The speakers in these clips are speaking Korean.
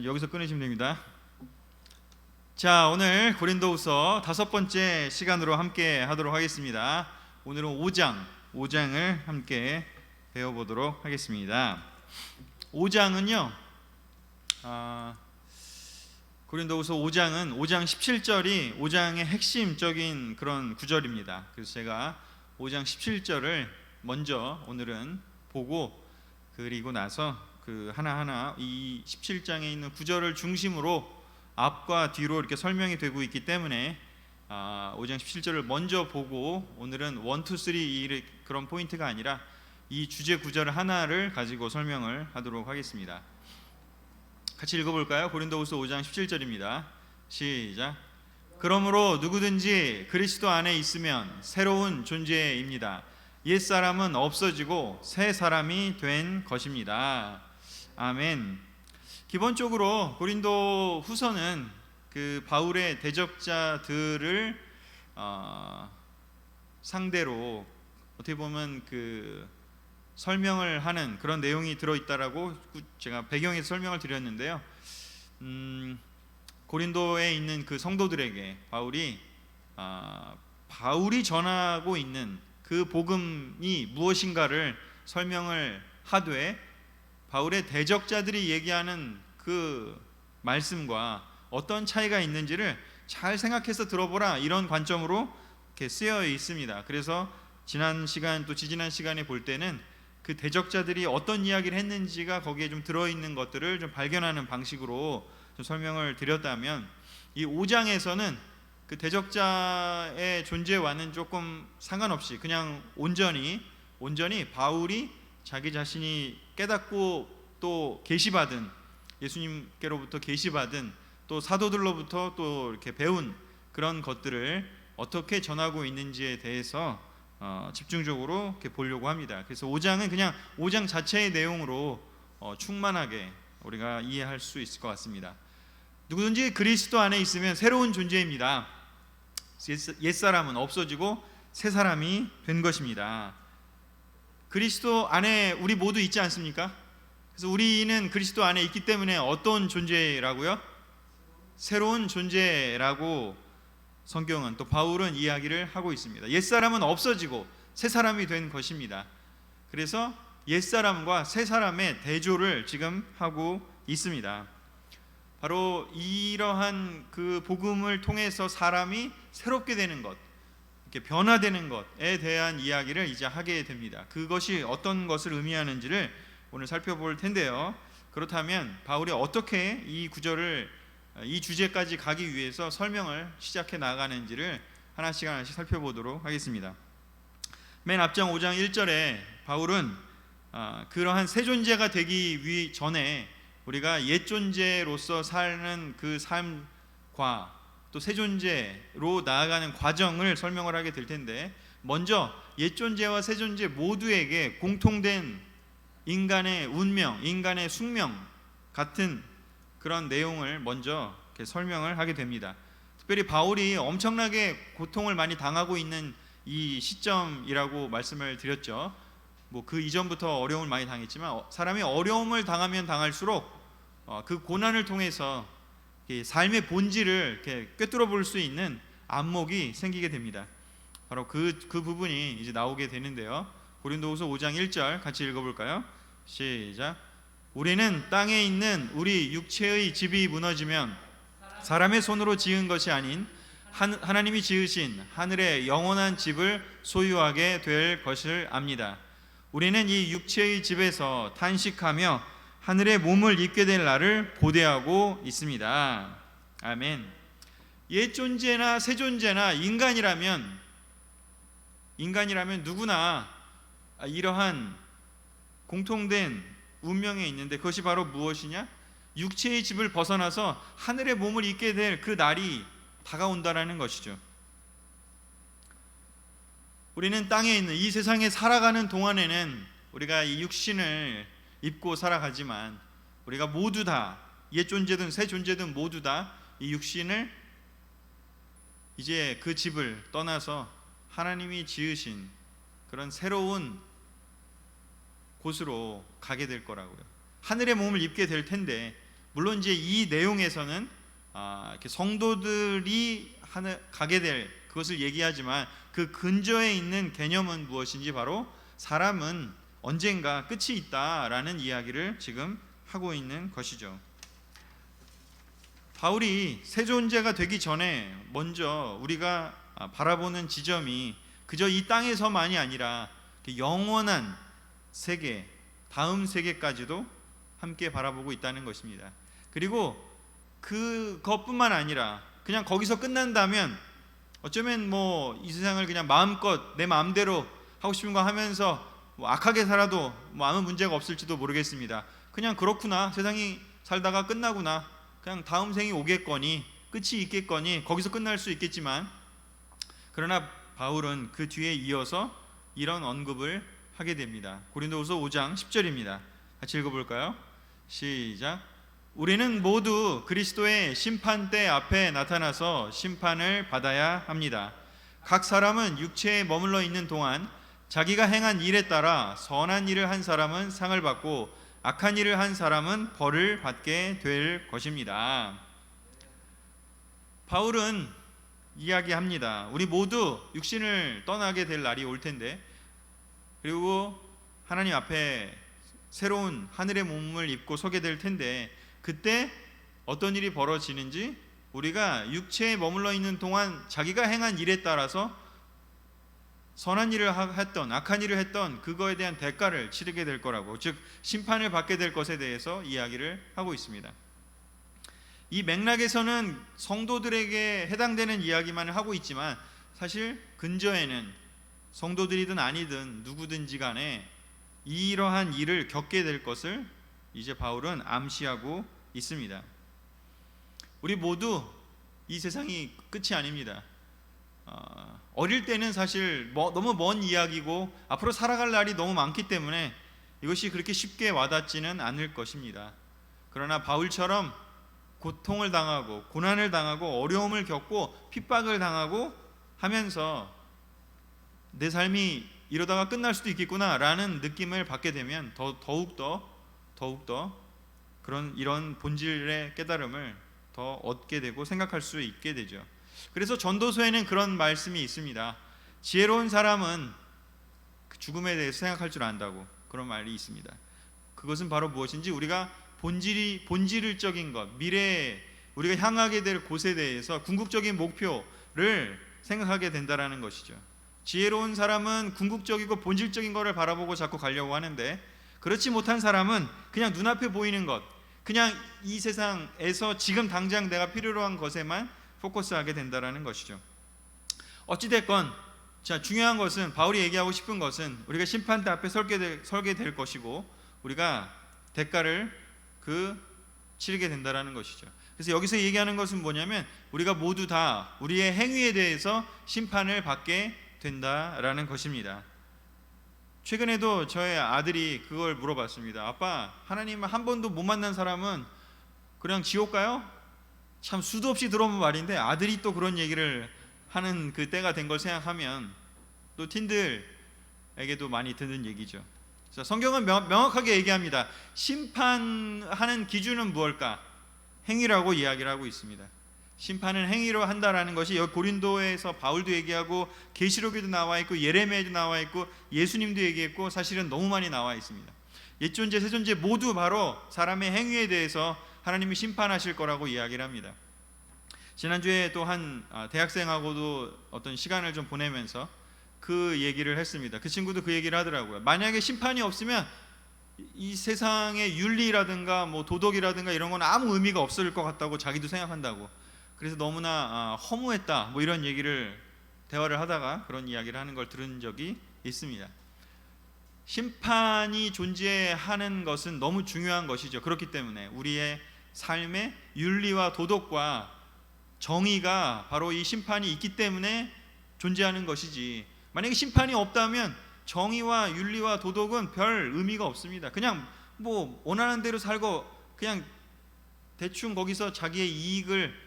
여기서 끊으시면 됩니다. 자, 오늘 고린도후서 5번째 시간으로 함께 하도록 하겠습니다. 오늘은 5장을 함께 배워보도록 하겠습니다. 5장은요, 고린도후서 5장은 5장 17절이 5장의 핵심적인 그런 구절입니다. 그래서 제가 5장 17절을 먼저 오늘은 보고, 그리고 나서 그 하나하나 이 17장에 있는 구절을 중심으로 앞과 뒤로 이렇게 설명이 되고 있기 때문에 5장 17절을 먼저 보고, 오늘은 1, 2, 3 그런 포인트가 아니라 이 주제 구절 하나를 가지고 설명을 하도록 하겠습니다. 같이 읽어볼까요? 고린도후서 5장 17절입니다. 시작. 그러므로 누구든지 그리스도 안에 있으면 새로운 존재입니다. 옛사람은 없어지고 새 사람이 된 것입니다. 아멘. 기본적으로 고린도 후서는 그 바울의 대적자들을 상대로 어떻게 보면 그 설명을 하는 그런 내용이 들어있다라고 제가 배경에서 설명을 드렸는데요. 고린도에 있는 그 성도들에게 바울이 전하고 있는 그 복음이 무엇인가를 설명을 하되, 바울의 대적자들이 얘기하는 그 말씀과 어떤 차이가 있는지를 잘 생각해서 들어보라, 이런 관점으로 이렇게 쓰여 있습니다. 그래서 지난 시간 또 지지난 시간에 볼 때는 그 대적자들이 어떤 이야기를 했는지가 거기에 좀 들어있는 것들을 좀 발견하는 방식으로 좀 설명을 드렸다면, 이 5장에서는 그 대적자의 존재와는 조금 상관없이 그냥 온전히 바울이 자기 자신이 깨닫고 또 계시받은, 예수님께로부터 계시받은, 또 사도들로부터 또 이렇게 배운 그런 것들을 어떻게 전하고 있는지에 대해서 집중적으로 이렇게 보려고 합니다. 그래서 5장은 그냥 5장 자체의 내용으로 충만하게 우리가 이해할 수 있을 것 같습니다. 누구든지 그리스도 안에 있으면 새로운 존재입니다. 옛사람은 없어지고 새 사람이 된 것입니다. 그리스도 안에 우리 모두 있지 않습니까? 그래서 우리는 그리스도 안에 있기 때문에 어떤 존재라고요? 새로운 존재라고 성경은, 또 바울은 이야기를 하고 있습니다. 옛사람은 없어지고 새 사람이 된 것입니다. 그래서 옛사람과 새 사람의 대조를 지금 하고 있습니다. 바로 이러한 그 복음을 통해서 사람이 새롭게 되는 것, 이렇게 변화되는 것에 대한 이야기를 이제 하게 됩니다. 그것이 어떤 것을 의미하는지를 오늘 살펴볼 텐데요. 그렇다면 바울이 어떻게 이 구절을, 이 주제까지 가기 위해서 설명을 시작해 나가는지를 하나씩 살펴보도록 하겠습니다. 맨 앞장 5장 1절에 바울은 그러한 새 존재가 되기 전에 우리가 옛 존재로서 사는 그 삶과 또 새 존재로 나아가는 과정을 설명을 하게 될 텐데, 먼저 옛 존재와 새 존재 모두에게 공통된 인간의 운명, 인간의 숙명 같은 그런 내용을 먼저 이렇게 설명을 하게 됩니다. 특별히 바울이 엄청나게 고통을 많이 당하고 있는 이 시점이라고 말씀을 드렸죠. 그 이전부터 어려움을 많이 당했지만, 사람이 어려움을 당하면 당할수록 그 고난을 통해서 삶의 본질을 이렇게 꿰뚫어 볼 수 있는 안목이 생기게 됩니다. 바로 그 부분이 이제 나오게 되는데요. 고린도후서 5장 1절 같이 읽어볼까요? 시작. 우리는 땅에 있는 우리 육체의 집이 무너지면 사람의 손으로 지은 것이 아닌 하나님이 지으신 하늘의 영원한 집을 소유하게 될 것을 압니다. 우리는 이 육체의 집에서 탄식하며 하늘의 몸을 입게 될 날을 보대하고 있습니다. 아멘. 옛 존재나 새 존재나 인간이라면 누구나 이러한 공통된 운명에 있는데, 그것이 바로 무엇이냐? 육체의 집을 벗어나서 하늘의 몸을 입게 될 그 날이 다가온다라는 것이죠. 우리는 땅에 있는 이 세상에 살아가는 동안에는 우리가 이 육신을 입고 살아가지만, 우리가 모두 다 옛 존재든 새 존재든 모두 다 이 육신을 이제 그 집을 떠나서 하나님이 지으신 그런 새로운 곳으로 가게 될 거라고요. 하늘의 몸을 입게 될 텐데, 물론 이제 이 내용에서는 이렇게 성도들이 가게 될 그것을 얘기하지만 그 근저에 있는 개념은 무엇인지 바로 사람은 언젠가 끝이 있다라는 이야기를 지금 하고 있는 것이죠. 바울이 새 존재가 되기 전에 먼저 우리가 바라보는 지점이 그저 이 땅에서만이 아니라 영원한 세계, 다음 세계까지도 함께 바라보고 있다는 것입니다. 그리고 그것뿐만 아니라 그냥 거기서 끝난다면 어쩌면 뭐 이 세상을 그냥 마음껏 내 마음대로 하고 싶은 거 하면서 뭐 악하게 살아도 뭐 아무 문제가 없을지도 모르겠습니다. 그냥 그렇구나, 세상이 살다가 끝나구나, 그냥 다음 생이 오겠거니 끝이 있겠거니 거기서 끝날 수 있겠지만, 그러나 바울은 그 뒤에 이어서 이런 언급을 하게 됩니다. 고린도후서 5장 10절입니다. 같이 읽어볼까요? 시작. 우리는 모두 그리스도의 심판대 앞에 나타나서 심판을 받아야 합니다. 각 사람은 육체에 머물러 있는 동안 자기가 행한 일에 따라 선한 일을 한 사람은 상을 받고 악한 일을 한 사람은 벌을 받게 될 것입니다. 바울은 이야기합니다. 우리 모두 육신을 떠나게 될 날이 올 텐데, 그리고 하나님 앞에 새로운 하늘의 몸을 입고 서게 될 텐데, 그때 어떤 일이 벌어지는지 우리가 육체에 머물러 있는 동안 자기가 행한 일에 따라서 선한 일을 했던 악한 일을 했던 그거에 대한 대가를 치르게 될 거라고, 즉 심판을 받게 될 것에 대해서 이야기를 하고 있습니다. 이 맥락에서는 성도들에게 해당되는 이야기만 하고 있지만 사실 근저에는 성도들이든 아니든 누구든지 간에 이러한 일을 겪게 될 것을 이제 바울은 암시하고 있습니다. 우리 모두 이 세상이 끝이 아닙니다. 어릴 때는 사실 너무 먼 이야기고 앞으로 살아갈 날이 너무 많기 때문에 이것이 그렇게 쉽게 와닿지는 않을 것입니다. 그러나 바울처럼 고통을 당하고 고난을 당하고 어려움을 겪고 핍박을 당하고 하면서 내 삶이 이러다가 끝날 수도 있겠구나 라는 느낌을 받게 되면 더욱더 이런 본질의 깨달음을 더 얻게 되고 생각할 수 있게 되죠. 그래서 전도서에는 그런 말씀이 있습니다. 지혜로운 사람은 죽음에 대해서 생각할 줄 안다고, 그런 말이 있습니다. 그것은 바로 무엇인지 우리가 본질적인 것, 미래에 우리가 향하게 될 곳에 대해서 궁극적인 목표를 생각하게 된다라는 것이죠. 지혜로운 사람은 궁극적이고 본질적인 것을 바라보고 자꾸 가려고 하는데, 그렇지 못한 사람은 그냥 눈앞에 보이는 것, 그냥 이 세상에서 지금 당장 내가 필요로 한 것에만 포커스하게 된다라는 것이죠. 어찌됐건 중요한 것은, 바울이 얘기하고 싶은 것은 우리가 심판대 앞에 설게 될 것이고 우리가 대가를 치르게 된다라는 것이죠. 그래서 여기서 얘기하는 것은 뭐냐면 우리가 모두 다 우리의 행위에 대해서 심판을 받게 된다라는 것입니다. 최근에도 저의 아들이 그걸 물어봤습니다. 아빠, 하나님 한 번도 못 만난 사람은 그냥 지옥 가요? 참 수도 없이 들어온 말인데 아들이 또 그런 얘기를 하는 그 때가 된 걸 생각하면 또 틴들에게도 많이 듣는 얘기죠. 성경은 명확하게 얘기합니다. 심판하는 기준은 무엇일까? 행위라고 이야기를 하고 있습니다. 심판은 행위로 한다라는 것이 여기 고린도에서 바울도 얘기하고 계시록에도 나와 있고 예레미야에도 나와 있고 예수님도 얘기했고 사실은 너무 많이 나와 있습니다. 옛존재 새존재 모두 바로 사람의 행위에 대해서 하나님이 심판하실 거라고 이야기를 합니다. 지난주에 또 한 대학생하고도 어떤 시간을 좀 보내면서 그 얘기를 했습니다. 그 친구도 그 얘기를 하더라고요. 만약에 심판이 없으면 이 세상의 윤리라든가 뭐 도덕이라든가 이런 건 아무 의미가 없을 것 같다고 자기도 생각한다고. 그래서 너무나 허무했다 뭐 이런 얘기를 대화를 하다가 그런 이야기를 하는 걸 들은 적이 있습니다. 심판이 존재하는 것은 너무 중요한 것이죠. 그렇기 때문에 우리의 삶의 윤리와 도덕과 정의가 바로 이 심판이 있기 때문에 존재하는 것이지, 만약에 심판이 없다면 정의와 윤리와 도덕은 별 의미가 없습니다. 그냥 뭐 원하는 대로 살고 그냥 대충 거기서 자기의 이익을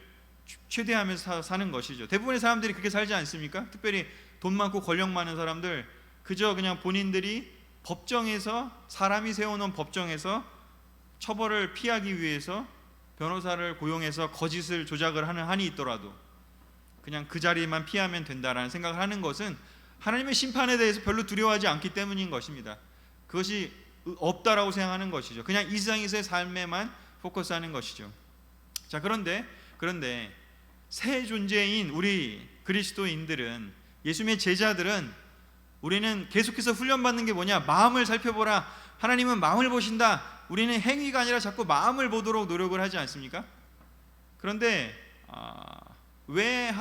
최대하면서 사는 것이죠. 대부분의 사람들이 그렇게 살지 않습니까? 특별히 돈 많고 권력 많은 사람들 그저 그냥 본인들이 법정에서, 사람이 세워놓은 법정에서 처벌을 피하기 위해서 변호사를 고용해서 거짓을 조작을 하는 한이 있더라도 그냥 그 자리만 피하면 된다라는 생각을 하는 것은 하나님의 심판에 대해서 별로 두려워하지 않기 때문인 것입니다. 그것이 없다라고 생각하는 것이죠. 그냥 이 세상에서의 삶에만 포커스하는 것이죠. 자, 그런데 새 존재인 우리 그리스도인들은, 예수님의 제자들은, 우리는 계속해서 훈련받는 게 뭐냐? 마음을 살펴보라. 하나님은 마음을 보신다. 우리는 행위가 아니라 자꾸 마음을 보도록 노력을 하지 않습니까? 그런데 왜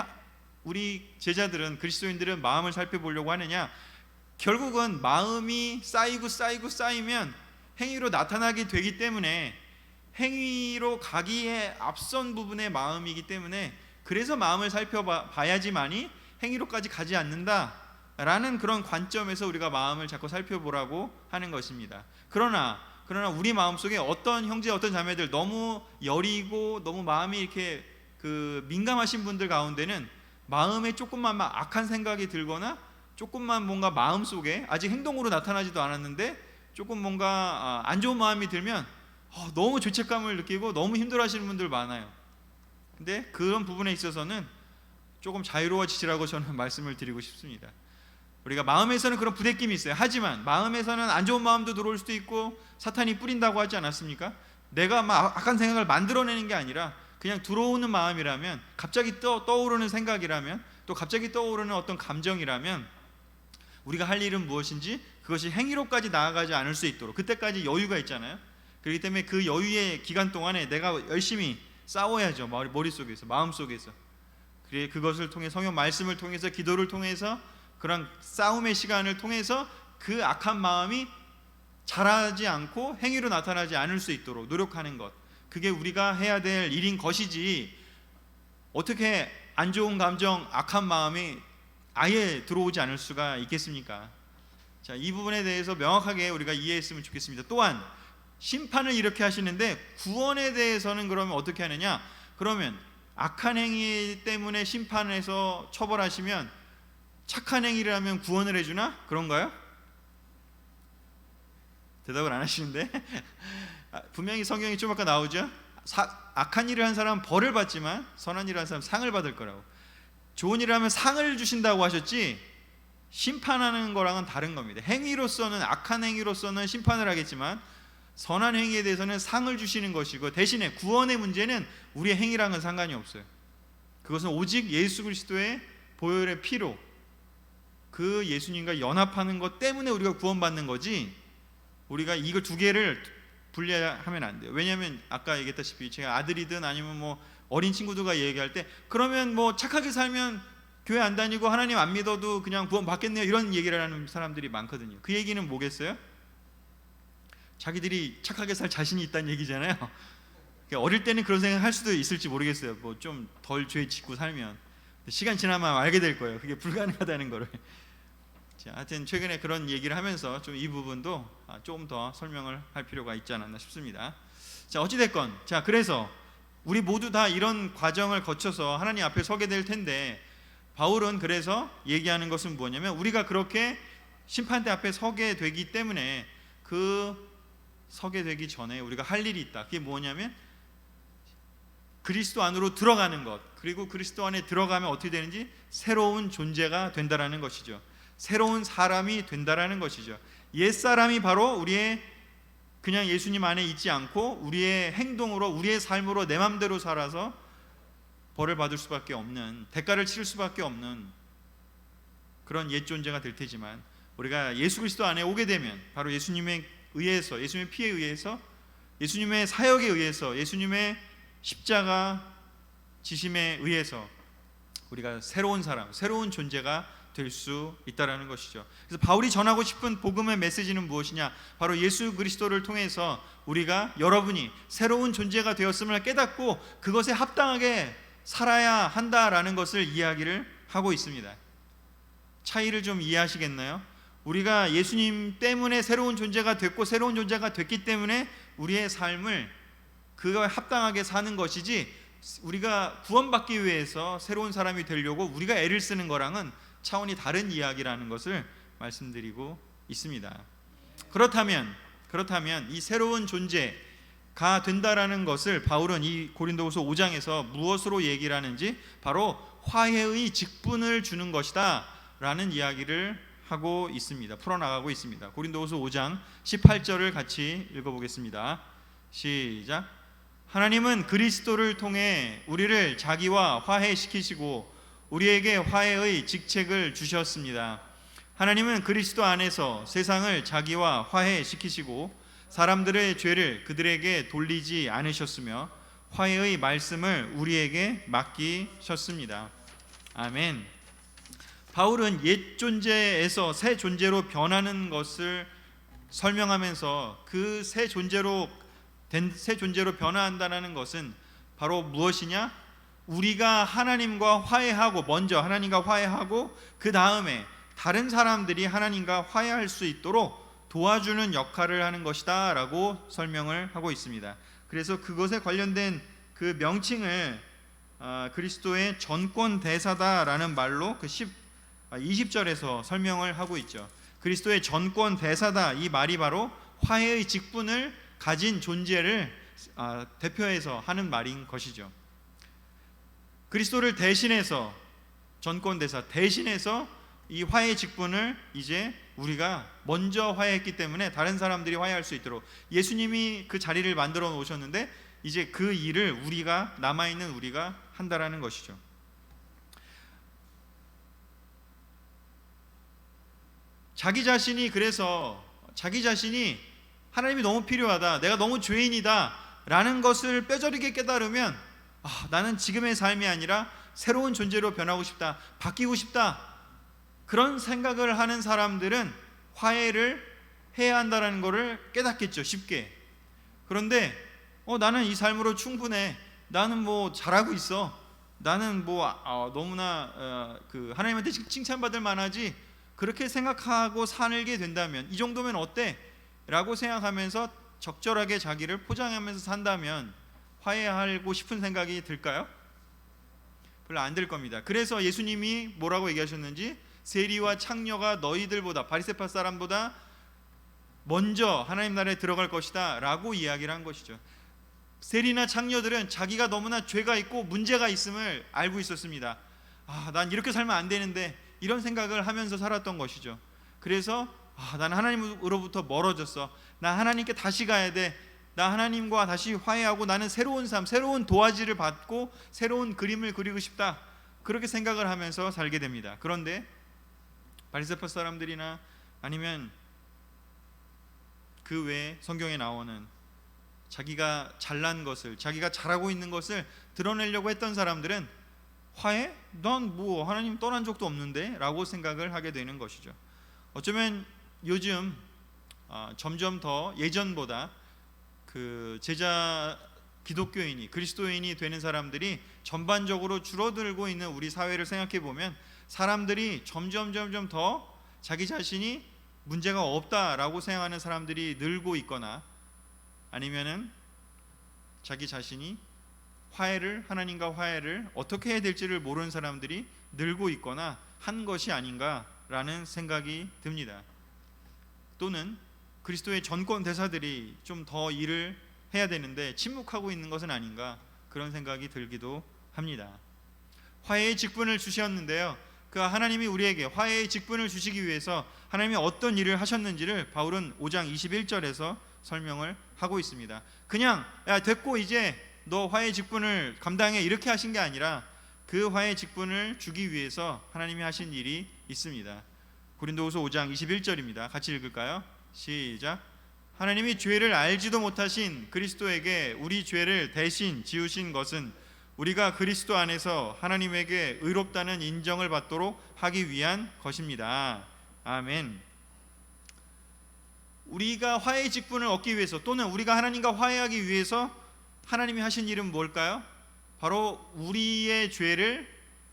우리 제자들은, 그리스도인들은 마음을 살펴보려고 하느냐? 결국은 마음이 쌓이면 행위로 나타나게 되기 때문에, 행위로 가기에 앞선 부분의 마음이기 때문에, 그래서 마음을 살펴봐야지만이 행위로까지 가지 않는다라는 그런 관점에서 우리가 마음을 자꾸 살펴보라고 하는 것입니다. 그러나 우리 마음속에 어떤 형제, 어떤 자매들, 너무 여리고 너무 마음이 이렇게 민감하신 분들 가운데는 마음에 조금만 악한 생각이 들거나 조금만 뭔가 마음속에 아직 행동으로 나타나지도 않았는데 조금 뭔가 안 좋은 마음이 들면 너무 죄책감을 느끼고 너무 힘들어하시는 분들 많아요. 근데 그런 부분에 있어서는 조금 자유로워지시라고 저는 말씀을 드리고 싶습니다. 우리가 마음에서는 그런 부대낌이 있어요. 하지만 마음에서는 안 좋은 마음도 들어올 수도 있고 사탄이 뿌린다고 하지 않았습니까? 내가 막 악한 생각을 만들어내는 게 아니라 그냥 들어오는 마음이라면, 갑자기 떠오르는 생각이라면, 또 갑자기 떠오르는 어떤 감정이라면 우리가 할 일은 무엇인지 그것이 행위로까지 나아가지 않을 수 있도록, 그때까지 여유가 있잖아요. 그렇기 때문에 그 여유의 기간 동안에 내가 열심히 싸워야죠. 머릿속에서, 마음속에서. 그래, 그것을 통해 성경 말씀을 통해서, 기도를 통해서, 그런 싸움의 시간을 통해서 그 악한 마음이 자라지 않고 행위로 나타나지 않을 수 있도록 노력하는 것, 그게 우리가 해야 될 일인 것이지, 어떻게 안 좋은 감정, 악한 마음이 아예 들어오지 않을 수가 있겠습니까? 자, 이 부분에 대해서 명확하게 우리가 이해했으면 좋겠습니다. 또한 심판을 이렇게 하시는데 구원에 대해서는 그러면 어떻게 하느냐? 그러면 악한 행위 때문에 심판해서 처벌하시면 착한 행위를 하면 구원을 해주나? 그런가요? 대답을 안 하시는데 분명히 성경이 좀 아까 나오죠. 악한 일을 한 사람은 벌을 받지만 선한 일을 한 사람은 상을 받을 거라고. 좋은 일을 하면 상을 주신다고 하셨지, 심판하는 거랑은 다른 겁니다. 행위로서는, 악한 행위로서는 심판을 하겠지만 선한 행위에 대해서는 상을 주시는 것이고, 대신에 구원의 문제는 우리의 행위랑은 상관이 없어요. 그것은 오직 예수 그리스도의 보혈의 피로, 그 예수님과 연합하는 것 때문에 우리가 구원받는 거지, 우리가 이걸 두 개를 분리하면 안 돼요. 왜냐하면 아까 얘기했다시피 제가 아들이든 아니면 어린 친구들과 얘기할 때, 그러면 착하게 살면 교회 안 다니고 하나님 안 믿어도 그냥 구원 받겠네요, 이런 얘기를 하는 사람들이 많거든요. 그 얘기는 뭐겠어요? 자기들이 착하게 살 자신이 있다는 얘기잖아요. 어릴 때는 그런 생각 할 수도 있을지 모르겠어요. 좀 덜 죄 짓고 살면. 시간 지나면 알게 될 거예요, 그게 불가능하다는 거를. 자, 하여튼 최근에 그런 얘기를 하면서 좀 이 부분도 조금 더 설명을 할 필요가 있지 않았나 싶습니다. 자, 어찌됐건, 자, 그래서 우리 모두 다 이런 과정을 거쳐서 하나님 앞에 서게 될 텐데, 바울은 그래서 얘기하는 것은 뭐냐면, 우리가 그렇게 심판대 앞에 서게 되기 때문에 서게 되기 전에 우리가 할 일이 있다. 그게 뭐냐면 그리스도 안으로 들어가는 것, 그리고 그리스도 안에 들어가면 어떻게 되는지 새로운 존재가 된다라는 것이죠. 새로운 사람이 된다라는 것이죠. 옛사람이 바로 우리의 그냥 예수님 안에 있지 않고 우리의 행동으로, 우리의 삶으로 내 맘대로 살아서 벌을 받을 수밖에 없는, 대가를 치를 수밖에 없는 그런 옛 존재가 될 테지만, 우리가 예수 그리스도 안에 오게 되면 바로 예수님에 의해서, 예수님의 피에 의해서, 예수님의 사역에 의해서, 예수님의 십자가 지심에 의해서 우리가 새로운 사람, 새로운 존재가 될 수 있다라는 것이죠. 그래서 바울이 전하고 싶은 복음의 메시지는 무엇이냐? 바로 예수 그리스도를 통해서 우리가, 여러분이 새로운 존재가 되었음을 깨닫고 그것에 합당하게 살아야 한다라는 것을 이야기를 하고 있습니다. 차이를 좀 이해하시겠나요? 우리가 예수님 때문에 새로운 존재가 됐고, 새로운 존재가 됐기 때문에 우리의 삶을 그거에 합당하게 사는 것이지, 우리가 구원받기 위해서 새로운 사람이 되려고 우리가 애를 쓰는 거랑은 차원이 다른 이야기라는 것을 말씀드리고 있습니다. 그렇다면 이 새로운 존재, 된다라는 것을 바울은 이 고린도후서 5장에서 무엇으로 얘기를 하는지 바로 화해의 직분을 주는 것이다 라는 이야기를 하고 있습니다. 풀어나가고 있습니다. 고린도후서 5장 18절을 같이 읽어보겠습니다. 시작. 하나님은 그리스도를 통해 우리를 자기와 화해시키시고 우리에게 화해의 직책을 주셨습니다. 하나님은 그리스도 안에서 세상을 자기와 화해시키시고 사람들의 죄를 그들에게 돌리지 않으셨으며 화해의 말씀을 우리에게 맡기셨습니다. 아멘. 바울은 옛 존재에서 새 존재로 변하는 것을 설명하면서 그 새 존재로 변화한다는 것은 바로 무엇이냐? 우리가 하나님과 화해하고, 먼저 하나님과 화해하고 그 다음에 다른 사람들이 하나님과 화해할 수 있도록 도와주는 역할을 하는 것이다 라고 설명을 하고 있습니다. 그래서 그것에 관련된 그 명칭을 그리스도의 전권 대사다라는 말로 20절에서 설명을 하고 있죠. 그리스도의 전권 대사다, 이 말이 바로 화해의 직분을 가진 존재를 대표해서 하는 말인 것이죠. 그리스도를 대신해서, 전권 대사 대신해서 이 화해의 직분을 이제 우리가 먼저 화해했기 때문에 다른 사람들이 화해할 수 있도록 예수님이 그 자리를 만들어 놓으셨는데 이제 그 일을 우리가, 남아있는 우리가 한다라는 것이죠. 그래서 자기 자신이 하나님이 너무 필요하다, 내가 너무 죄인이다 라는 것을 뼈저리게 깨달으면 나는 지금의 삶이 아니라 새로운 존재로 변하고 싶다, 바뀌고 싶다, 그런 생각을 하는 사람들은 화해를 해야 한다는 것을 깨닫겠죠, 쉽게. 그런데 나는 이 삶으로 충분해, 나는 뭐 잘하고 있어, 나는 뭐 너무나 하나님한테 칭찬받을 만하지, 그렇게 생각하고 살게 된다면, 이 정도면 어때? 라고 생각하면서 적절하게 자기를 포장하면서 산다면 화해하고 싶은 생각이 들까요? 별로 안 들 겁니다. 그래서 예수님이 뭐라고 얘기하셨는지, 세리와 창녀가 너희들보다, 바리새파 사람보다 먼저 하나님 나라에 들어갈 것이다 라고 이야기를 한 것이죠. 세리나 창녀들은 자기가 너무나 죄가 있고 문제가 있음을 알고 있었습니다. 난 이렇게 살면 안 되는데, 이런 생각을 하면서 살았던 것이죠. 그래서 나는 하나님으로부터 멀어졌어, 나 하나님께 다시 가야 돼, 나 하나님과 다시 화해하고 나는 새로운 삶, 새로운 도화지를 받고 새로운 그림을 그리고 싶다, 그렇게 생각을 하면서 살게 됩니다. 그런데 바리새파 사람들이나 아니면 그 외에 성경에 나오는 자기가 잘난 것을, 자기가 잘하고 있는 것을 드러내려고 했던 사람들은 화해? 넌 뭐 하나님 떠난 적도 없는데? 라고 생각을 하게 되는 것이죠. 어쩌면 요즘 점점 더 예전보다 그 제자 기독교인이, 그리스도인이 되는 사람들이 전반적으로 줄어들고 있는 우리 사회를 생각해 보면 사람들이 점점 더 자기 자신이 문제가 없다라고 생각하는 사람들이 늘고 있거나, 아니면은 자기 자신이 하나님과 화해를 어떻게 해야 될지를 모르는 사람들이 늘고 있거나 한 것이 아닌가라는 생각이 듭니다. 또는 그리스도의 전권 대사들이 좀 더 일을 해야 되는데 침묵하고 있는 것은 아닌가, 그런 생각이 들기도 합니다. 화해의 직분을 주셨는데요, 그 하나님이 우리에게 화해의 직분을 주시기 위해서 하나님이 어떤 일을 하셨는지를 바울은 5장 21절에서 설명을 하고 있습니다. 그냥 됐고 이제 너 화해의 직분을 감당해, 이렇게 하신 게 아니라 그 화해의 직분을 주기 위해서 하나님이 하신 일이 있습니다. 고린도후서 5장 21절입니다. 같이 읽을까요? 시작. 하나님이 죄를 알지도 못하신 그리스도에게 우리 죄를 대신 지으신 것은 우리가 그리스도 안에서 하나님에게 의롭다는 인정을 받도록 하기 위한 것입니다. 아멘. 우리가 화해의 직분을 얻기 위해서, 또는 우리가 하나님과 화해하기 위해서 하나님이 하신 일은 뭘까요? 바로 우리의 죄를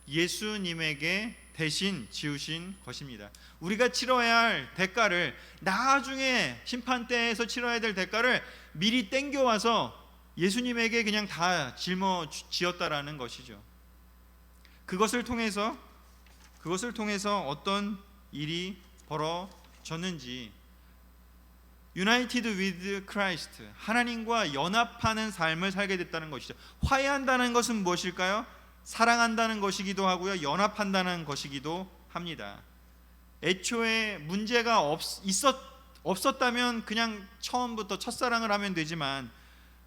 예수님에게 대신 지으신 것입니다. 우리가 치러야 할 대가를, 나중에 심판대에서 치러야 될 대가를 미리 땡겨와서 예수님에게 그냥 다 짊어지었다라는 것이죠. 그것을 통해서 어떤 일이 벌어졌는지, United with Christ, 하나님과 연합하는 삶을 살게 됐다는 것이죠. 화해한다는 것은 무엇일까요? 사랑한다는 것이기도 하고요, 연합한다는 것이기도 합니다. 애초에 문제가 없었다면 그냥 처음부터 첫사랑을 하면 되지만,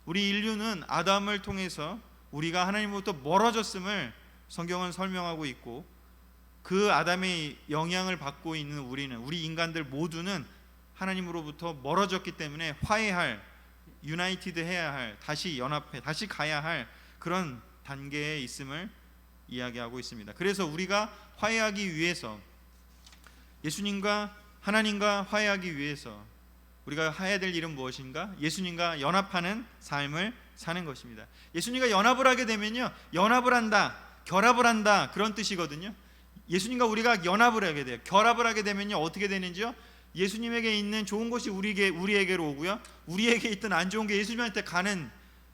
우리 인류는 아담을 통해서 우리가 하나님으로부터 멀어졌음을 성경은 설명하고 있고, 그 아담의 영향을 받고 있는 우리 인간들 모두는 하나님으로부터 멀어졌기 때문에 화해할, 유나이티드 해야 할, 다시 연합해, 다시 가야 할 그런 단계에 있음을 이야기하고 있습니다. 그래서 우리가 화해하기 위해서, 예수님과 하나님과 화해하기 위해서 우리가 해야 될 일은 무엇인가? 예수님과 연합하는 삶을 사는 것입니다. 예수님과 연합을 하게 되면요, 연합을 한다, 결합을 한다, 그런 뜻이거든요. 예수님과 우리가 연합을 하게 돼요. 결합을 하게 되면요, 어떻게 되는지요? 예수님에게 있는 좋은 것이 우리에게로 오고요, 우리에게 있던 안 좋은 게 예수님한테 가는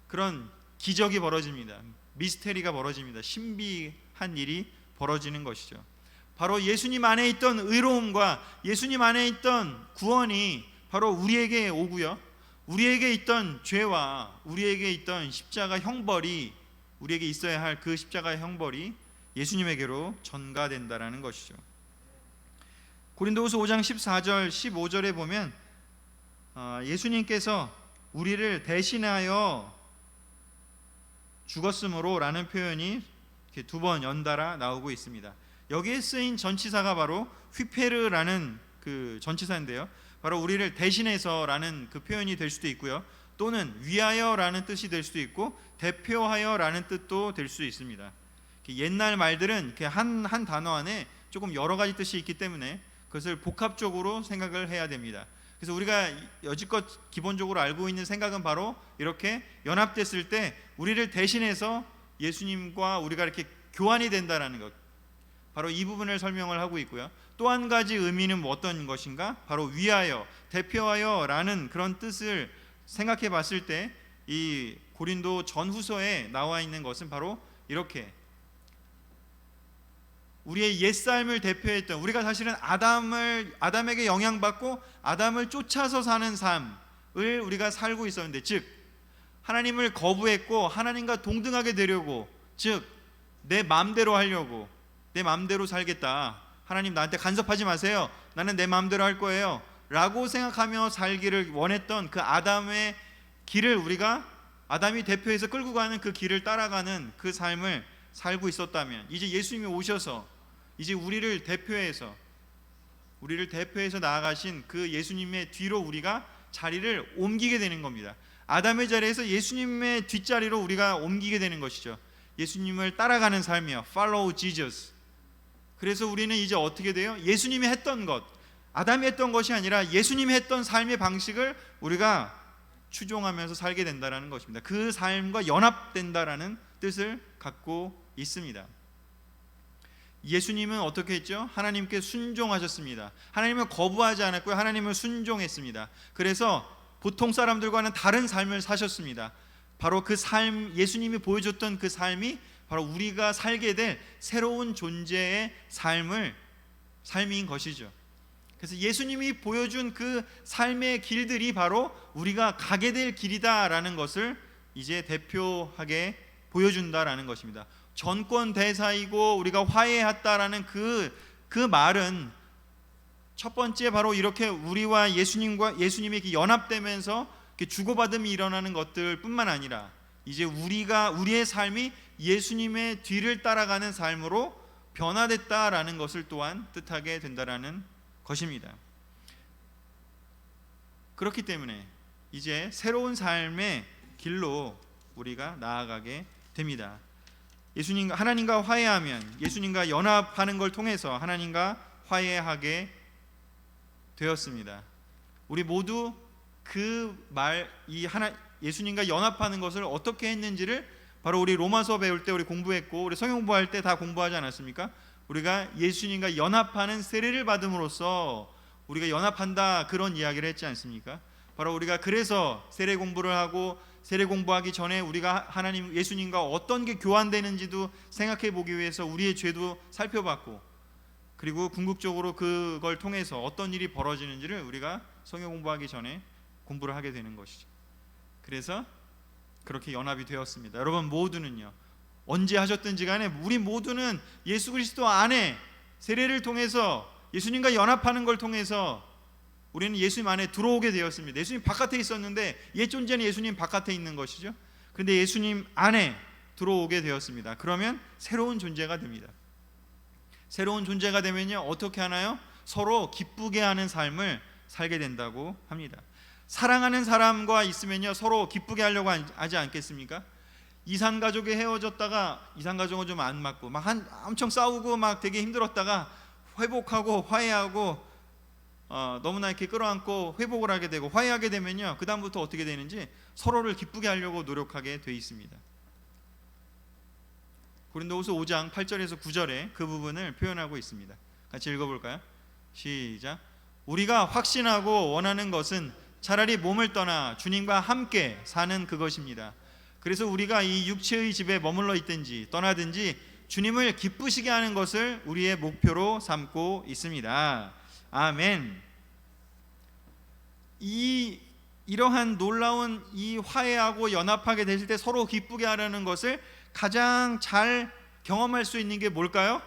그런 기적이 벌어집니다. 미스테리가 벌어집니다. 신비한 일이 벌어지는 것이죠. 바로 예수님 안에 있던 의로움과 예수님 안에 있던 구원이 바로 우리에게 오고요, 우리에게 있던 죄와 우리에게 있던 십자가 형벌이, 우리에게 있어야 할 그 십자가 형벌이 예수님에게로 전가된다라는 것이죠. 고린도후서 5장 14절 15절에 보면 예수님께서 우리를 대신하여 죽었으므로 라는 표현이 이렇게 두 번 연달아 나오고 있습니다. 여기에 쓰인 전치사가 바로 휘페르라는 그 전치사인데요, 바로 우리를 대신해서 라는 그 표현이 될 수도 있고요, 또는 위하여 라는 뜻이 될 수도 있고 대표하여 라는 뜻도 될 수 있습니다. 옛날 말들은 한 단어 안에 조금 여러 가지 뜻이 있기 때문에 그것을 복합적으로 생각을 해야 됩니다. 그래서 우리가 여지껏 기본적으로 알고 있는 생각은 바로 이렇게 연합됐을 때 우리를 대신해서 예수님과 우리가 이렇게 교환이 된다라는 것, 바로 이 부분을 설명을 하고 있고요. 또 한 가지 의미는 어떤 것인가? 바로 위하여, 대표하여 라는 그런 뜻을 생각해 봤을 때 이 고린도 전후서에 나와 있는 것은 바로 이렇게 우리의 옛삶을 대표했던, 우리가 사실은 아담에게 영향받고 아담을 쫓아서 사는 삶을 우리가 살고 있었는데, 즉 하나님을 거부했고 하나님과 동등하게 되려고, 즉 내 마음대로 하려고, 내 마음대로 살겠다, 하나님 나한테 간섭하지 마세요, 나는 내 마음대로 할 거예요 라고 생각하며 살기를 원했던 그 아담의 길을, 우리가 아담이 대표해서 끌고 가는 그 길을 따라가는 그 삶을 살고 있었다면, 이제 예수님이 오셔서 이제 우리를 대표해서 나아가신 그 예수님의 뒤로 우리가 자리를 옮기게 되는 겁니다. 아담의 자리에서 예수님의 뒷자리로 우리가 옮기게 되는 것이죠. 예수님을 따라가는 삶이요, Follow Jesus. 그래서 우리는 이제 어떻게 돼요? 예수님이 했던 것, 아담이 했던 것이 아니라 예수님이 했던 삶의 방식을 우리가 추종하면서 살게 된다는 것입니다. 그 삶과 연합된다라는 뜻을 갖고 있습니다. 예수님은 어떻게 했죠? 하나님께 순종하셨습니다. 하나님을 거부하지 않았고요, 하나님을 순종했습니다. 그래서 보통 사람들과는 다른 삶을 사셨습니다. 바로 그 삶, 예수님이 보여줬던 그 삶이 바로 우리가 살게 될 새로운 존재의 삶인 것이죠. 그래서 예수님이 보여준 그 삶의 길들이 바로 우리가 가게 될 길이다라는 것을 이제 대표하게 보여준다라는 것입니다. 전권 대사이고 우리가 화해했다라는 그 말은 첫 번째 바로 이렇게 우리와 예수님이 이렇게 연합되면서 이렇게 주고받음이 일어나는 것들뿐만 아니라 이제 우리의 삶이 예수님의 뒤를 따라가는 삶으로 변화됐다라는 것을 또한 뜻하게 된다라는 것입니다. 그렇기 때문에 이제 새로운 삶의 길로 우리가 나아가게 됩니다. 하나님과 화해하면, 예수님과 연합하는 걸 통해서 하나님과 화해하게 되었습니다. 우리 모두 예수님과 연합하는 것을 어떻게 했는지를 바로 우리 로마서 배울 때 우리 공부했고, 우리 성경 공부할 때 다 공부하지 않았습니까? 우리가 예수님과 연합하는 세례를 받음으로써 우리가 연합한다, 그런 이야기를 했지 않습니까? 바로 우리가 그래서 세례 공부를 하고, 세례 공부하기 전에 우리가 예수님과 어떤 게 교환되는지도 생각해 보기 위해서 우리의 죄도 살펴봤고, 그리고 궁극적으로 그걸 통해서 어떤 일이 벌어지는지를 우리가 성경 공부하기 전에 공부를 하게 되는 것이죠. 그래서 그렇게 연합이 되었습니다. 여러분 모두는요, 언제 하셨든지 간에 우리 모두는 예수 그리스도 안에 세례를 통해서 예수님과 연합하는 걸 통해서 우리는 예수님 안에 들어오게 되었습니다. 예수님 바깥에 있었는데 옛 존재는 예수님 바깥에 있는 것이죠. 그런데 예수님 안에 들어오게 되었습니다. 그러면 새로운 존재가 됩니다. 새로운 존재가 되면요, 어떻게 하나요? 서로 기쁘게 하는 삶을 살게 된다고 합니다. 사랑하는 사람과 있으면요, 서로 기쁘게 하려고 하지 않겠습니까? 이산가족이 헤어졌다가 이산가족은 좀 안 맞고 막 엄청 싸우고 막 되게 힘들었다가 회복하고 화해하고 너무나 이렇게 끌어안고 회복을 하게 되고 화해하게 되면요, 그 다음부터 어떻게 되는지 서로를 기쁘게 하려고 노력하게 돼 있습니다. 고린도후서 5장 8절에서 9절에 그 부분을 표현하고 있습니다. 같이 읽어볼까요? 시작. 우리가 확신하고 원하는 것은 차라리 몸을 떠나 주님과 함께 사는 그것입니다. 그래서 우리가 이 육체의 집에 머물러 있든지 떠나든지 주님을 기쁘시게 하는 것을 우리의 목표로 삼고 있습니다. 아멘. 이러한 놀라운 이 화해하고 연합하게 되실 때 서로 기쁘게 하려는 것을 가장 잘 경험할 수 있는 게 뭘까요?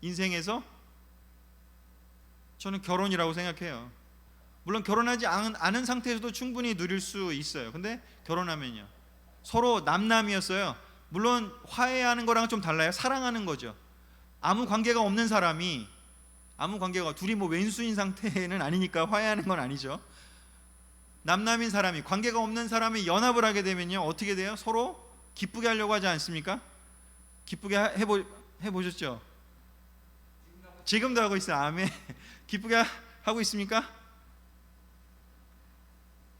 인생에서 저는 결혼이라고 생각해요. 물론 결혼하지 않은 상태에서도 충분히 누릴 수 있어요. 근데 결혼하면요, 서로 남남이었어요. 물론 화해하는 거랑 좀 달라요. 사랑하는 거죠. 아무 관계가 없는 사람이 둘이 뭐 왼수인 상태는 아니니까 화해하는 건 아니죠. 남남인 사람이, 관계가 없는 사람이 연합을 하게 되면요, 어떻게 돼요? 서로 기쁘게 하려고 하지 않습니까? 기쁘게 해보셨죠? 지금도 하고 있어요. 아멘. 기쁘게 하고 있습니까?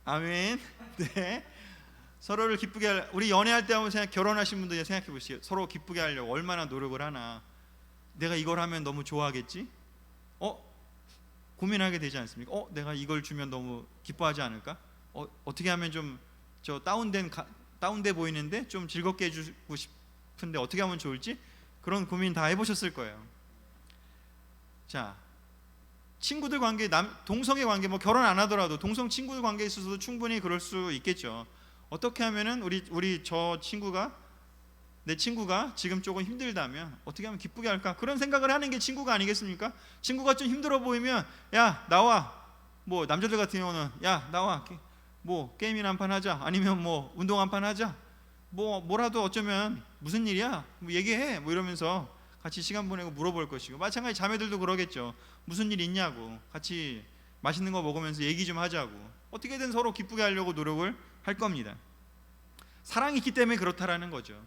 아멘. 네. 서로를 기쁘게 우리 연애할 때 한번 결혼하신 분들 생각해 보시죠. 서로 기쁘게 하려고 얼마나 노력을 하나. 내가 이걸 하면 너무 좋아하겠지? 고민하게 되지 않습니까? 내가 이걸 주면 너무 기뻐하지 않을까? 어떻게 하면 좀 다운돼 보이는데 좀 즐겁게 해주고 싶은데 어떻게 하면 좋을지, 그런 고민 다 해보셨을 거예요. 자, 친구들 관계, 동성애 관계, 뭐 결혼 안 하더라도 동성 친구들 관계에 있어서도 충분히 그럴 수 있겠죠. 어떻게 하면은 내 친구가 지금 조금 힘들다면 어떻게 하면 기쁘게 할까? 그런 생각을 하는 게 친구가 아니겠습니까? 친구가 좀 힘들어 보이면 야 나와, 뭐 남자들 같은 경우는 야 나와, 뭐 게임이나 한판 하자, 아니면 뭐 운동 한판 하자, 뭐라도 어쩌면 무슨 일이야? 뭐 얘기해, 뭐 이러면서 같이 시간 보내고 물어볼 것이고, 마찬가지 자매들도 그러겠죠. 무슨 일 있냐고, 같이 맛있는 거 먹으면서 얘기 좀 하자고, 어떻게든 서로 기쁘게 하려고 노력을 할 겁니다. 사랑이 있기 때문에 그렇다라는 거죠.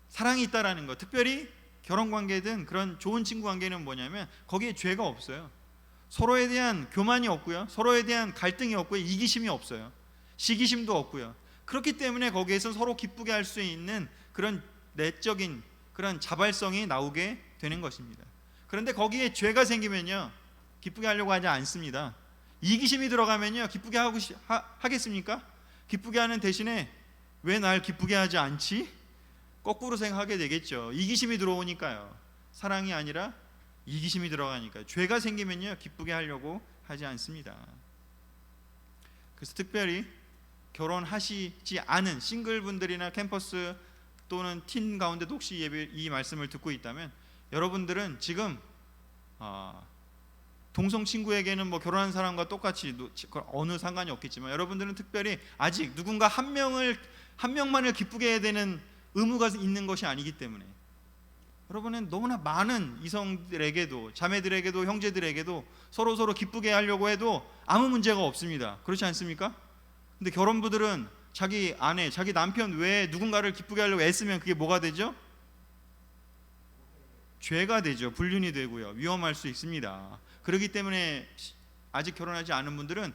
사랑이 있다라는 것, 특별히 결혼관계든 그런 좋은 친구 관계는 뭐냐면 거기에 죄가 없어요. 서로에 대한 교만이 없고요, 서로에 대한 갈등이 없고요, 이기심이 없어요, 시기심도 없고요. 그렇기 때문에 거기에서 서로 기쁘게 할 수 있는 그런 내적인 그런 자발성이 나오게 되는 것입니다. 그런데 거기에 죄가 생기면요, 기쁘게 하려고 하지 않습니다. 이기심이 들어가면요, 기쁘게 하겠습니까? 기쁘게 하는 대신에 왜 날 기쁘게 하지 않지? 거꾸로 생각하게 되겠죠. 이기심이 들어오니까요. 사랑이 아니라 이기심이 들어가니까요. 죄가 생기면요, 기쁘게 하려고 하지 않습니다. 그래서 특별히 결혼하시지 않은 싱글분들이나 캠퍼스 또는 팀 가운데도 혹시 이 말씀을 듣고 있다면, 여러분들은 지금 동성 친구에게는 뭐 결혼한 사람과 똑같이 어느 상관이 없겠지만, 여러분들은 특별히 아직 누군가 한 명만을 기쁘게 해야 되는 의무가 있는 것이 아니기 때문에, 여러분은 너무나 많은 이성들에게도, 자매들에게도, 형제들에게도 서로 기쁘게 하려고 해도 아무 문제가 없습니다. 그렇지 않습니까? 근데 결혼부들은 자기 아내, 자기 남편 외에 누군가를 기쁘게 하려고 애쓰면 그게 뭐가 되죠? 죄가 되죠. 불륜이 되고요, 위험할 수 있습니다. 그렇기 때문에 아직 결혼하지 않은 분들은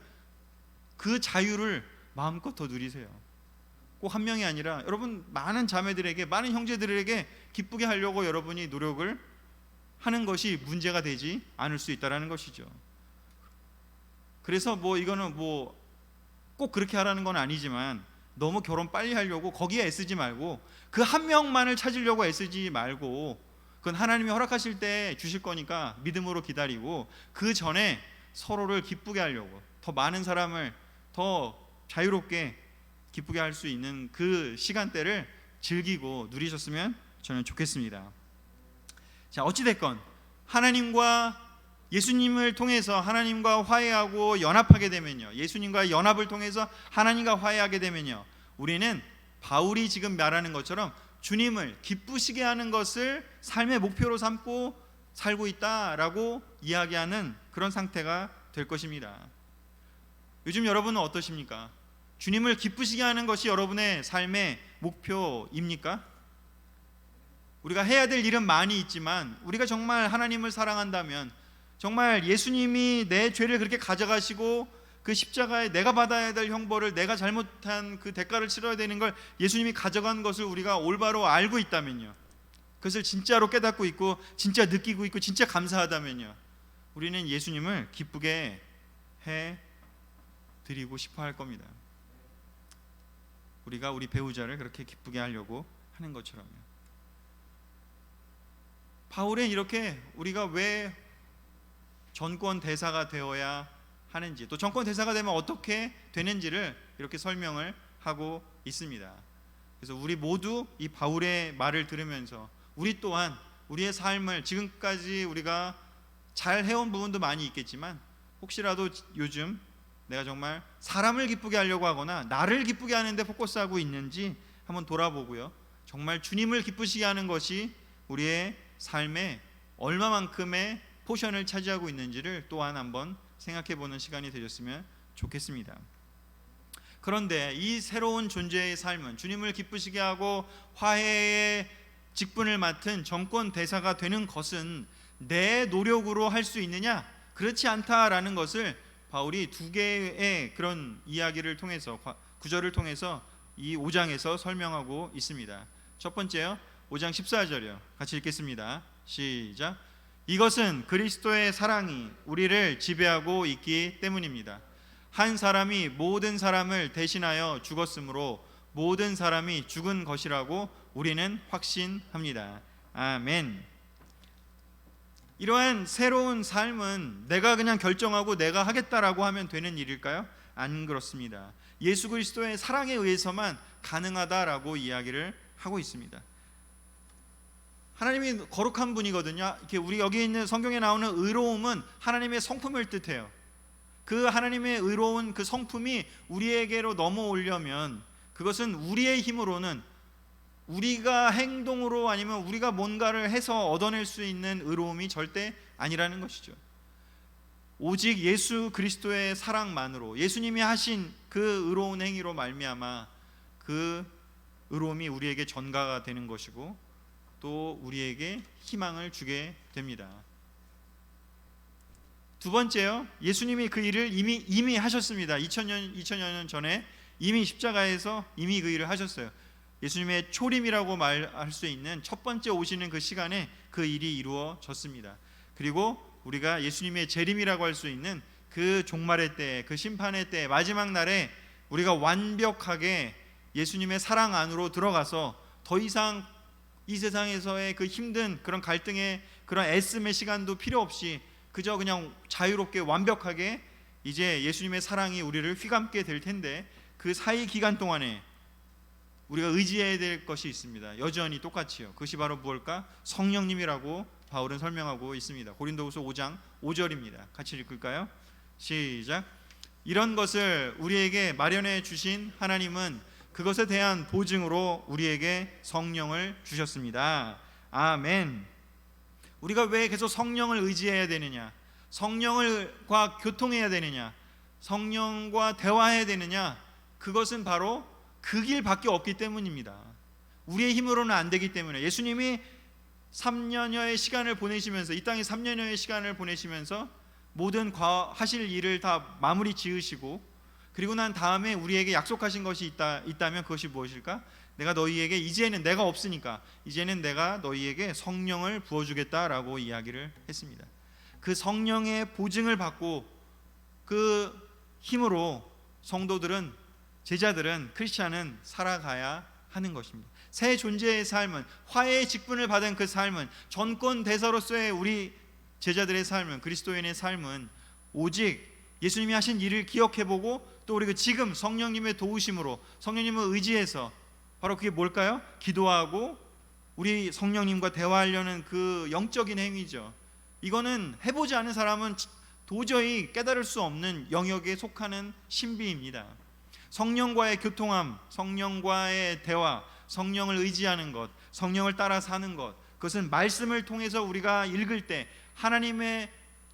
그 자유를 마음껏 더 누리세요. 꼭 한 명이 아니라 여러분 많은 자매들에게, 많은 형제들에게 기쁘게 하려고 여러분이 노력을 하는 것이 문제가 되지 않을 수 있다라는 것이죠. 그래서 이거는 꼭 그렇게 하라는 건 아니지만, 너무 결혼 빨리 하려고 거기에 애쓰지 말고, 그 한 명만을 찾으려고 애쓰지 말고, 그건 하나님이 허락하실 때 주실 거니까 믿음으로 기다리고, 그 전에 서로를 기쁘게 하려고, 더 많은 사람을 더 자유롭게 기쁘게 할 수 있는 그 시간대를 즐기고 누리셨으면 저는 좋겠습니다. 자, 어찌됐건 하나님과 예수님을 통해서 하나님과 화해하고 연합하게 되면요, 예수님과 연합을 통해서 하나님과 화해하게 되면요, 우리는 바울이 지금 말하는 것처럼 주님을 기쁘시게 하는 것을 삶의 목표로 삼고 살고 있다라고 이야기하는 그런 상태가 될 것입니다. 요즘 여러분은 어떠십니까? 주님을 기쁘시게 하는 것이 여러분의 삶의 목표입니까? 우리가 해야 될 일은 많이 있지만 우리가 정말 하나님을 사랑한다면, 정말 예수님이 내 죄를 그렇게 가져가시고 그 십자가에 내가 받아야 될 형벌을, 내가 잘못한 그 대가를 치러야 되는 걸 예수님이 가져간 것을 우리가 올바로 알고 있다면요, 그것을 진짜로 깨닫고 있고 진짜 느끼고 있고 진짜 감사하다면요, 우리는 예수님을 기쁘게 해 드리고 싶어 할 겁니다. 우리가 우리 배우자를 그렇게 기쁘게 하려고 하는 것처럼요. 바울은 이렇게 우리가 왜 전권 대사가 되어야 하는지, 또 전권 대사가 되면 어떻게 되는지를 이렇게 설명을 하고 있습니다. 그래서 우리 모두 이 바울의 말을 들으면서 우리 또한 우리의 삶을, 지금까지 우리가 잘 해온 부분도 많이 있겠지만 혹시라도 요즘 내가 정말 사람을 기쁘게 하려고 하거나 나를 기쁘게 하는 데 포커스하고 있는지 한번 돌아보고요, 정말 주님을 기쁘시게 하는 것이 우리의 삶에 얼마만큼의 포션을 차지하고 있는지를 또한 한번 생각해보는 시간이 되셨으면 좋겠습니다. 그런데 이 새로운 존재의 삶은, 주님을 기쁘시게 하고 화해의 직분을 맡은 정권 대사가 되는 것은 내 노력으로 할 수 있느냐? 그렇지 않다라는 것을 바울이 두 개의 그런 이야기를 통해서, 구절을 통해서 이 5장에서 설명하고 있습니다. 첫 번째요, 5장 14절이요. 같이 읽겠습니다. 시작. 이것은 그리스도의 사랑이 우리를 지배하고 있기 때문입니다. 한 사람이 모든 사람을 대신하여 죽었으므로 모든 사람이 죽은 것이라고 우리는 확신합니다. 아멘. 이러한 새로운 삶은 내가 그냥 결정하고 내가 하겠다라고 하면 되는 일일까요? 안 그렇습니다. 예수 그리스도의 사랑에 의해서만 가능하다라고 이야기를 하고 있습니다. 하나님이 거룩한 분이거든요. 이렇게 우리 여기 있는 성경에 나오는 의로움은 하나님의 성품을 뜻해요. 그 하나님의 의로운 그 성품이 우리에게로 넘어오려면 그것은 우리의 힘으로는, 우리가 행동으로 아니면 우리가 뭔가를 해서 얻어낼 수 있는 의로움이 절대 아니라는 것이죠. 오직 예수 그리스도의 사랑만으로, 예수님이 하신 그 의로운 행위로 말미암아 그 의로움이 우리에게 전가가 되는 것이고 또 우리에게 희망을 주게 됩니다. 두 번째요, 예수님이 그 일을 이미 하셨습니다. 2000여 년 전에 이미 십자가에서 이미 그 일을 하셨어요. 예수님의 초림이라고 말할 수 있는 첫 번째 오시는 그 시간에 그 일이 이루어졌습니다. 그리고 우리가 예수님의 재림이라고 할 수 있는 그 종말의 때, 그 심판의 때, 마지막 날에 우리가 완벽하게 예수님의 사랑 안으로 들어가서 더 이상 이 세상에서의 그 힘든 그런 갈등의 그런 애씀의 시간도 필요 없이 그저 그냥 자유롭게 완벽하게 이제 예수님의 사랑이 우리를 휘감게 될 텐데, 그 사이 기간 동안에 우리가 의지해야 될 것이 있습니다. 여전히 똑같이요. 그것이 바로 무엇일까? 성령님이라고 바울은 설명하고 있습니다. 고린도후서 5장 5절입니다. 같이 읽을까요? 시작. 이런 것을 우리에게 마련해 주신 하나님은 그것에 대한 보증으로 우리에게 성령을 주셨습니다. 아멘. 우리가 왜 계속 성령을 의지해야 되느냐? 성령과 교통해야 되느냐? 성령과 대화해야 되느냐? 그것은 바로 그 길밖에 없기 때문입니다. 우리의 힘으로는 안 되기 때문에 예수님이 3년여의 시간을 보내시면서, 이 땅에 3년여의 시간을 보내시면서 모든 하실 일을 다 마무리 지으시고, 그리고 난 다음에 우리에게 약속하신 것이 있다면 그것이 무엇일까? 내가 너희에게, 이제는 내가 없으니까 이제는 내가 너희에게 성령을 부어주겠다라고 이야기를 했습니다. 그 성령의 보증을 받고 그 힘으로 성도들은, 제자들은, 크리스찬은 살아가야 하는 것입니다. 새 존재의 삶은, 화해의 직분을 받은 그 삶은, 전권 대사로서의 우리 제자들의 삶은, 그리스도인의 삶은 오직 예수님이 하신 일을 기억해보고 또 우리가 지금 성령님의 도우심으로 성령님을 의지해서 바로 그게 뭘까요? 기도하고 우리 성령님과 대화하려는 그 영적인 행위죠. 이거는 해보지 않은 사람은 도저히 깨달을 수 없는 영역에 속하는 신비입니다. 성령과의 교통함, 성령과의 대화, 성령을 의지하는 것, 성령을 따라 사는 것, 그것은 말씀을 통해서 우리가 읽을 때 하나님의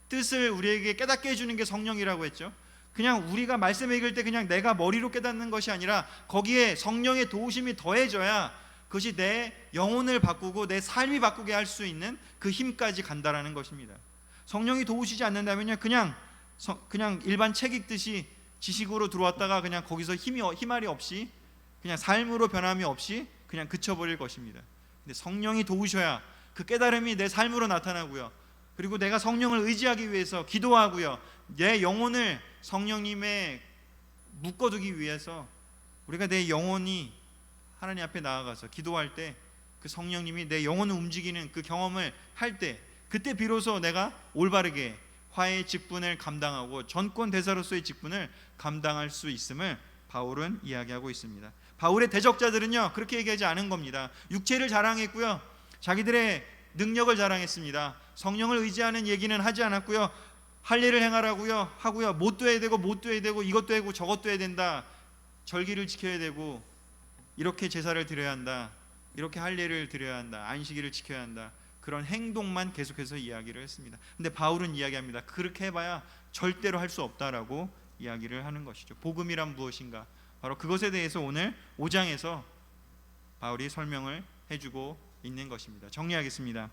뜻을 우리에게 깨닫게 해주는 게 성령이라고 했죠. 그냥 우리가 말씀 읽을 때 그냥 내가 머리로 깨닫는 것이 아니라 거기에 성령의 도우심이 더해져야 그것이 내 영혼을 바꾸고 내 삶이 바꾸게 할 수 있는 그 힘까지 간다라는 것입니다. 성령이 도우시지 않는다면요, 그냥 일반 책 읽듯이 지식으로 들어왔다가 그냥 거기서 힘알이 없이 그냥 삶으로 변함이 없이 그냥 그쳐버릴 것입니다. 근데 성령이 도우셔야 그 깨달음이 내 삶으로 나타나고요. 그리고 내가 성령을 의지하기 위해서 기도하고요. 내 영혼을 성령님에 묶어두기 위해서 우리가 내 영혼이 하나님 앞에 나아가서 기도할 때 그 성령님이 내 영혼을 움직이는 그 경험을 할 때 그때 비로소 내가 올바르게 화해의 직분을 감당하고 전권 대사로서의 직분을 감당할 수 있음을 바울은 이야기하고 있습니다. 바울의 대적자들은요 그렇게 얘기하지 않은 겁니다. 육체를 자랑했고요, 자기들의 능력을 자랑했습니다. 성령을 의지하는 얘기는 하지 않았고요, 할 일을 행하라고요 하고요, 못도 해야 되고 이것도 하고 저것도 해야 된다, 절기를 지켜야 되고 이렇게 제사를 드려야 한다, 이렇게 할 일을 드려야 한다, 안식일을 지켜야 한다, 그런 행동만 계속해서 이야기를 했습니다. 근데 바울은 이야기합니다. 그렇게 해봐야 절대로 할 수 없다라고 이야기를 하는 것이죠. 복음이란 무엇인가, 바로 그것에 대해서 오늘 5장에서 바울이 설명을 해주고 있는 것입니다. 정리하겠습니다.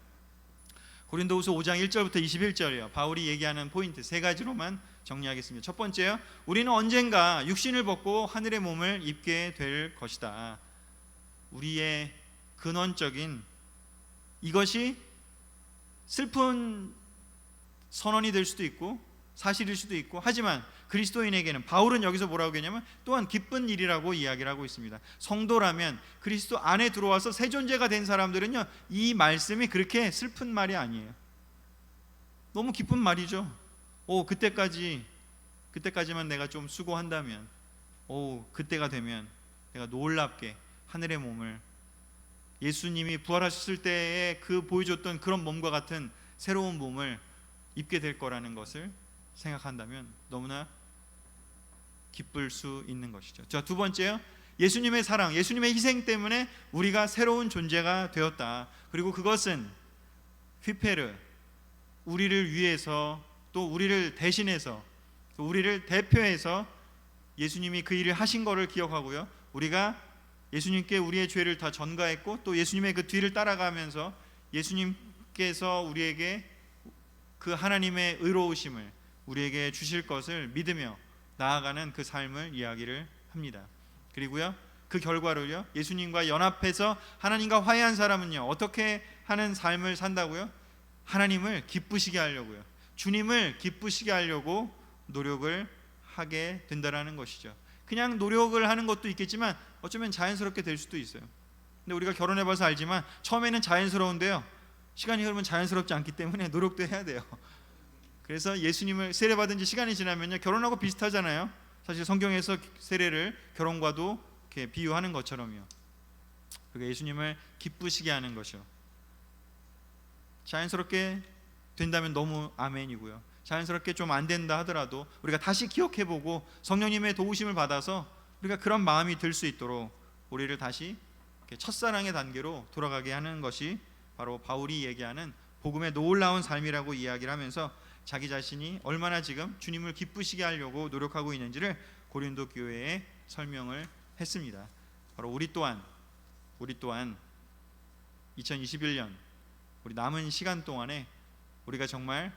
고린도후서 5장 1절부터 21절이요. 바울이 얘기하는 포인트 세 가지로만 정리하겠습니다. 첫 번째요, 우리는 언젠가 육신을 벗고 하늘의 몸을 입게 될 것이다. 우리의 근원적인 이것이 슬픈 선언이 될 수도 있고 사실일 수도 있고, 하지만 그리스도인에게는, 바울은 여기서 뭐라고 했냐면 또한 기쁜 일이라고 이야기를 하고 있습니다. 성도라면, 그리스도 안에 들어와서 새 존재가 된 사람들은요, 이 말씀이 그렇게 슬픈 말이 아니에요. 너무 기쁜 말이죠. 그때까지만 내가 좀 수고한다면, 그때가 되면 내가 놀랍게 하늘의 몸을, 예수님이 부활하셨을 때에 그 보여줬던 그런 몸과 같은 새로운 몸을 입게 될 거라는 것을 생각한다면 너무나 기쁠 수 있는 것이죠. 자, 두 번째요, 예수님의 사랑, 예수님의 희생 때문에 우리가 새로운 존재가 되었다. 그리고 그것은 휘페르, 우리를 위해서, 또 우리를 대신해서, 또 우리를 대표해서 예수님이 그 일을 하신 것을 기억하고요, 우리가 예수님께 우리의 죄를 다 전가했고 또 예수님의 그 뒤를 따라가면서 예수님께서 우리에게 그 하나님의 의로우심을 우리에게 주실 것을 믿으며 나아가는 그 삶을 이야기를 합니다. 그리고요, 그 결과로요, 예수님과 연합해서 하나님과 화해한 사람은요 어떻게 하는 삶을 산다고요? 하나님을 기쁘시게 하려고요, 주님을 기쁘시게 하려고 노력을 하게 된다라는 것이죠. 그냥 노력을 하는 것도 있겠지만 어쩌면 자연스럽게 될 수도 있어요. 근데 우리가 결혼해봐서 알지만 처음에는 자연스러운데요, 시간이 흐르면 자연스럽지 않기 때문에 노력도 해야 돼요. 그래서 예수님을 세례받은 지 시간이 지나면요, 결혼하고 비슷하잖아요. 사실 성경에서 세례를 결혼과도 이렇게 비유하는 것처럼요. 그러니까 예수님을 기쁘시게 하는 것이요, 자연스럽게 된다면 너무 아멘이고요, 자연스럽게 좀 안 된다 하더라도 우리가 다시 기억해보고 성령님의 도우심을 받아서 우리가 그런 마음이 들 수 있도록 우리를 다시 첫사랑의 단계로 돌아가게 하는 것이 바로 바울이 얘기하는 복음의 놀라운 삶이라고 이야기를 하면서 자기 자신이 얼마나 지금 주님을 기쁘시게 하려고 노력하고 있는지를 고린도 교회에 설명을 했습니다. 바로 우리 또한 2021년 우리 남은 시간 동안에 우리가 정말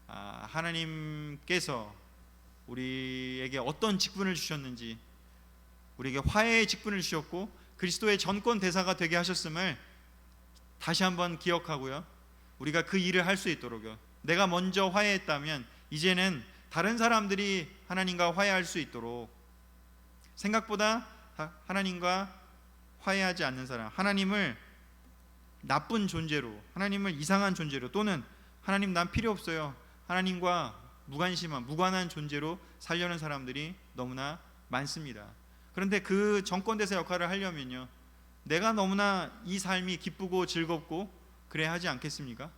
하나님께서 우리에게 어떤 직분을 주셨는지, 우리에게 화해의 직분을 주셨고 그리스도의 전권 대사가 되게 하셨음을 다시 한번 기억하고요, 우리가 그 일을 할 수 있도록요, 내가 먼저 화해했다면 이제는 다른 사람들이 하나님과 화해할 수 있도록, 생각보다 하나님과 화해하지 않는 사람, 하나님을 나쁜 존재로, 하나님을 이상한 존재로, 또는 하나님 난 필요 없어요, 하나님과 무관심한 무관한 존재로 살려는 사람들이 너무나 많습니다. 그런데 그 정권대사 역할을 하려면요, 내가 너무나 이 삶이 기쁘고 즐겁고 그래야 하지 않겠습니까?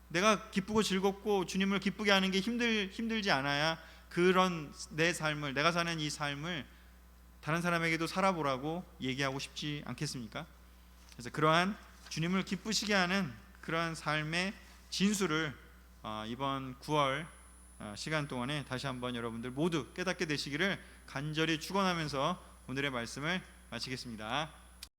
내가 기쁘고 즐겁고 주님을 기쁘게 하는 게 힘들지 않아야 그런 내 삶을, 내가 사는 이 삶을 다른 사람에게도 살아보라고 얘기하고 싶지 않겠습니까? 그래서 그러한 주님을 기쁘시게 하는 그러한 삶의 진수를 이번 9월 시간 동안에 다시 한번 여러분들 모두 깨닫게 되시기를 간절히 축원하면서 오늘의 말씀을 마치겠습니다.